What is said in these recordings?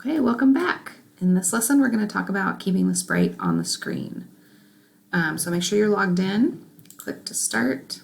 Okay, welcome back. In this lesson, we're going to talk about keeping the sprite on the screen. So make sure you're logged in, click to start,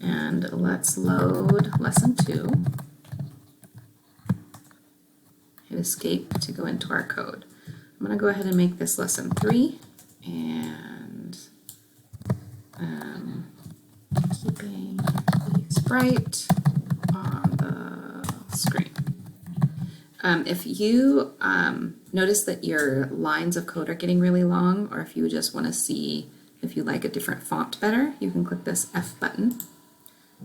and let's load lesson 2. Hit escape to go into our code. I'm going to go ahead and make this lesson 3, and keeping the sprite on the screen. If you notice that your lines of code are getting really long, or if you just want to see if you like a different font better, you can click this F button,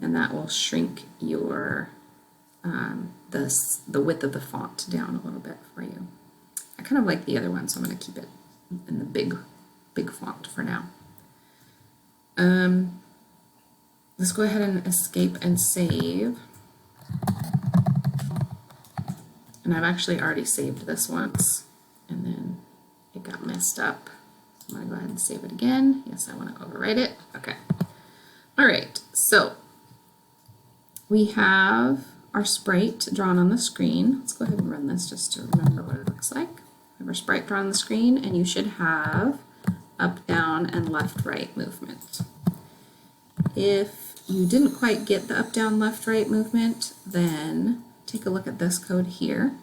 and that will shrink your the width of the font down a little bit for you. I kind of like the other one, so I'm going to keep it in the big font for now. Let's go ahead and escape and save. And I've actually already saved this once, and then it got messed up. I'm going to go ahead and save it again. Yes, I want to overwrite it. Okay. All right, so we have our sprite drawn on the screen. Let's go ahead and run this just to remember what it looks like. We have our sprite drawn on the screen, and you should have up, down, and left, right movement. If you didn't quite get the up, down, left, right movement, then take a look at this code here.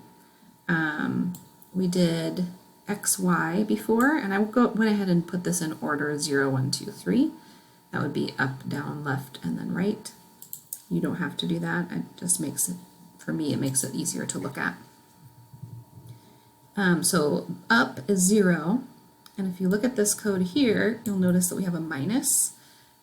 We did X, Y before, and I went ahead and put this in order 0, 1, 2, 3. That would be up, down, left, and then right. You don't have to do that. It just makes it, for me, it makes it easier to look at. So up is 0, and if you look at this code here, you'll notice that we have a minus.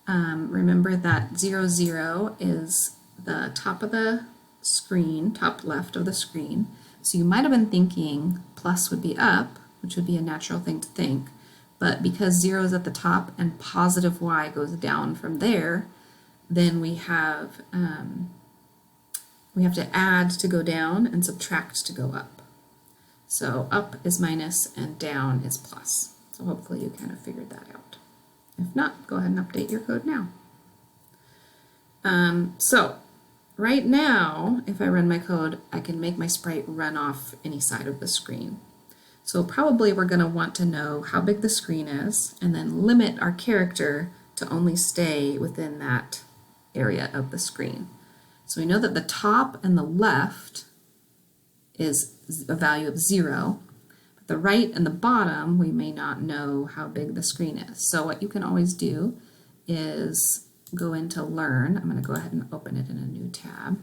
Remember that 0, 0 is the top of the screen, top left of the screen. So you might have been thinking plus would be up, which would be a natural thing to think, but because 0 is at the top and positive y goes down from there, then we have to add to go down and subtract to go up. So up is minus and down is plus. So hopefully you kind of figured that out. If not, go ahead and update your code now. So right now, if I run my code, I can make my sprite run off any side of the screen. So probably we're going to want to know how big the screen is, and then limit our character to only stay within that area of the screen. So we know that the top and the left is a value of 0. But the right and the bottom, we may not know how big the screen is. So what you can always do is go into Learn. I'm going to go ahead and open it in a new tab.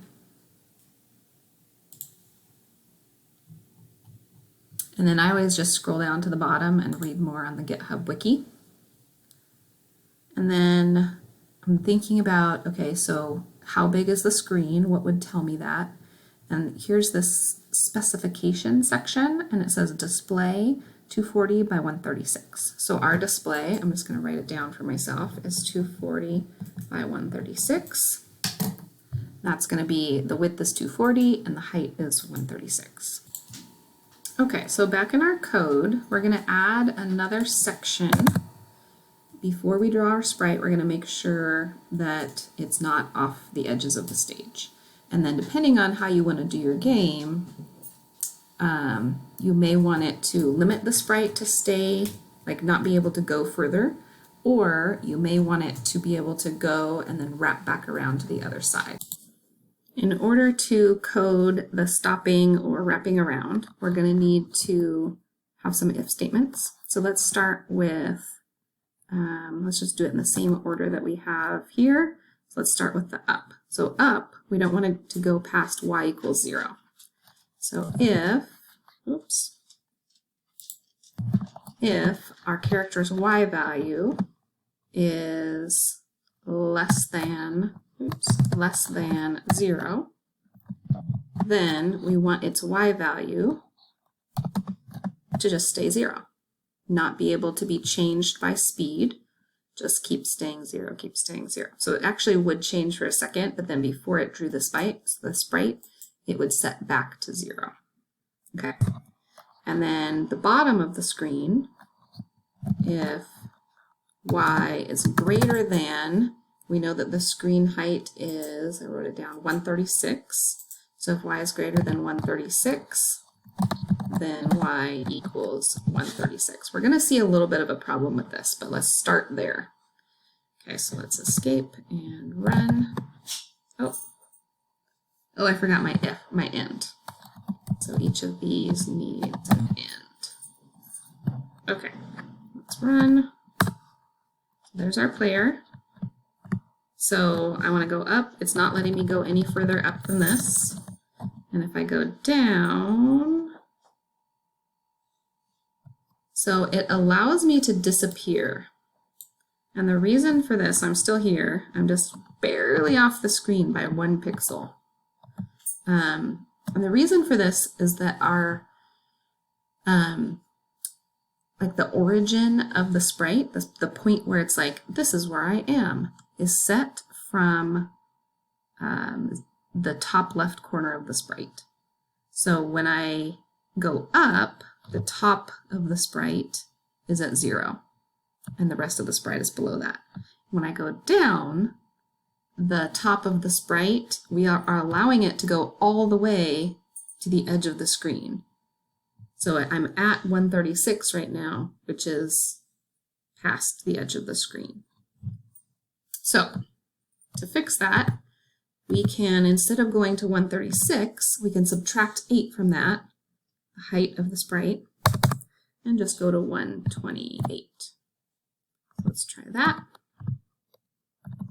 And then I always just scroll down to the bottom and read more on the GitHub wiki. And then I'm thinking about, okay, so how big is the screen? What would tell me that? And here's this specification section, and it says display 240 by 136. So our display, I'm just going to write it down for myself, is 240 by 136. That's going to be, the width is 240 and the height is 136. Okay, so back in our code, we're going to add another section. Before we draw our sprite, we're going to make sure that it's not off the edges of the stage. And then depending on how you want to do your game, you may want it to limit the sprite to stay, like not be able to go further, or you may want it to be able to go and then wrap back around to the other side. In order to code the stopping or wrapping around, we're going to need to have some if statements. So let's start with, let's just do it in the same order that we have here. So let's start with the up. So up, we don't want it to go past y equals 0. So if our character's y value is less than 0, then we want its y value to just stay 0, not be able to be changed by speed. Just keep staying 0, keep staying 0. So it actually would change for a second, but then before it drew the sprite, it would set back to 0. Okay. And then the bottom of the screen, if y is greater than, we know that the screen height is, I wrote it down, 136. So if y is greater than 136, then y equals 136. We're going to see a little bit of a problem with this, but let's start there. Okay, so let's escape and run. Oh, I forgot my end. So each of these needs an end. Okay, let's run. There's our player. So I want to go up. It's not letting me go any further up than this. And if I go down, so it allows me to disappear. And the reason for this, I'm still here. I'm just barely off the screen by 1 pixel. And the reason for this is that our, like the origin of the sprite, the point where it's like, this is where I am, is set from the top left corner of the sprite. So when I go up, the top of the sprite is at 0, and the rest of the sprite is below that. When I go down, the top of the sprite, we are allowing it to go all the way to the edge of the screen. So I'm at 136 right now, which is past the edge of the screen. So to fix that, we can, instead of going to 136, we can subtract 8 from that, the height of the sprite, and just go to 128. Let's try that.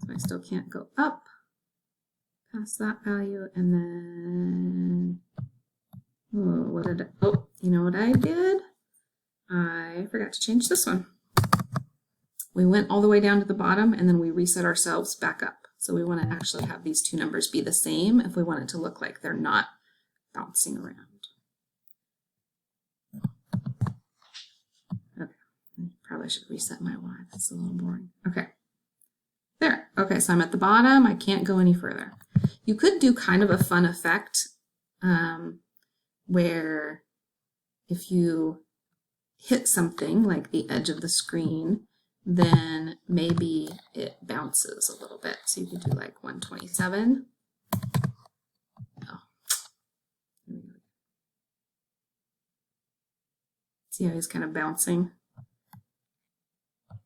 So I still can't go up past that value, and then, you know what I did? I forgot to change this one. We went all the way down to the bottom, and then we reset ourselves back up. So we want to actually have these two numbers be the same if we want it to look like they're not bouncing around. Okay, I probably should reset my Y. That's a little boring. Okay, there. Okay, so I'm at the bottom. I can't go any further. You could do kind of a fun effect where if you hit something like the edge of the screen, then maybe it bounces a little bit. So you could do like 127. Oh. See how he's kind of bouncing?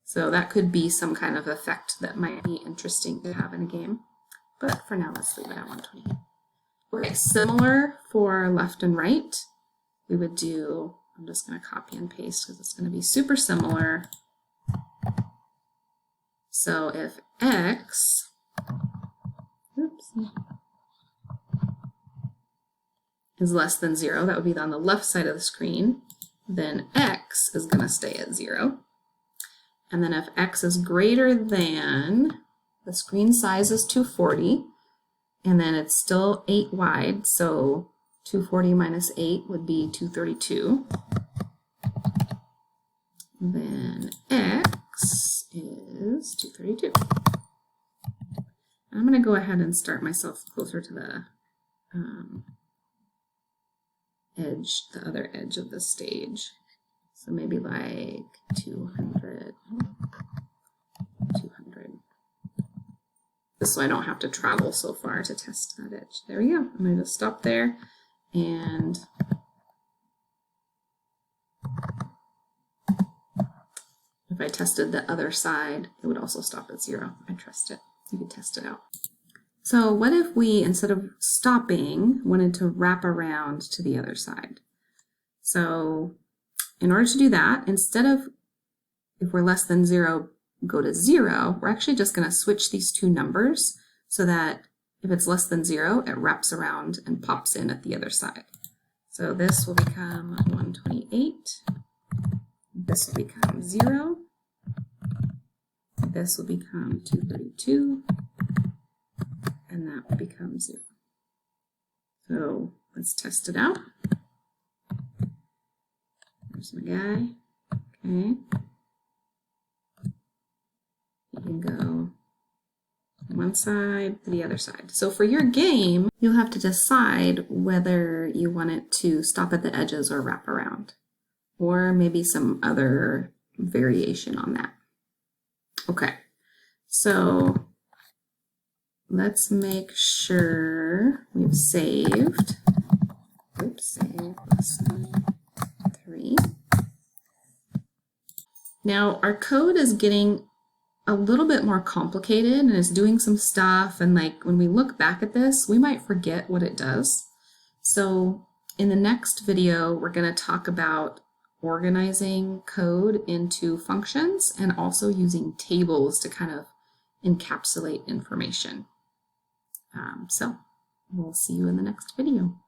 So that could be some kind of effect that might be interesting to have in a game. But for now, let's leave it at 128. Okay, similar for left and right. We would do, I'm just going to copy and paste because it's going to be super similar. So if x, is less than 0, that would be on the left side of the screen, then x is going to stay at 0. And then if x is greater than, the screen size is 240, and then it's still 8 wide, so 240 minus 8 would be 232. Then x is 232. I'm going to go ahead and start myself closer to the edge, the other edge of the stage. So maybe like 200. Just so I don't have to travel so far to test that edge. There we go. I'm going to just stop there, and if I tested the other side, it would also stop at 0. I trust it. You can test it out. So what if we, instead of stopping, wanted to wrap around to the other side? So in order to do that, instead of, if we're less than 0, go to 0, we're actually just going to switch these two numbers so that if it's less than 0, it wraps around and pops in at the other side. So this will become 128. This will become 0. This will become 232. And that will become 0. So let's test it out. There's my guy. Okay. You can go from one side to the other side. So for your game, you'll have to decide whether you want it to stop at the edges or wrap around, or maybe some other variation on that. Okay, so let's make sure here. We've saved. Oops, save lesson 3. Now our code is getting a little bit more complicated and it's doing some stuff, and like when we look back at this, we might forget what it does. So in the next video, we're going to talk about organizing code into functions and also using tables to kind of encapsulate information. So we'll see you in the next video.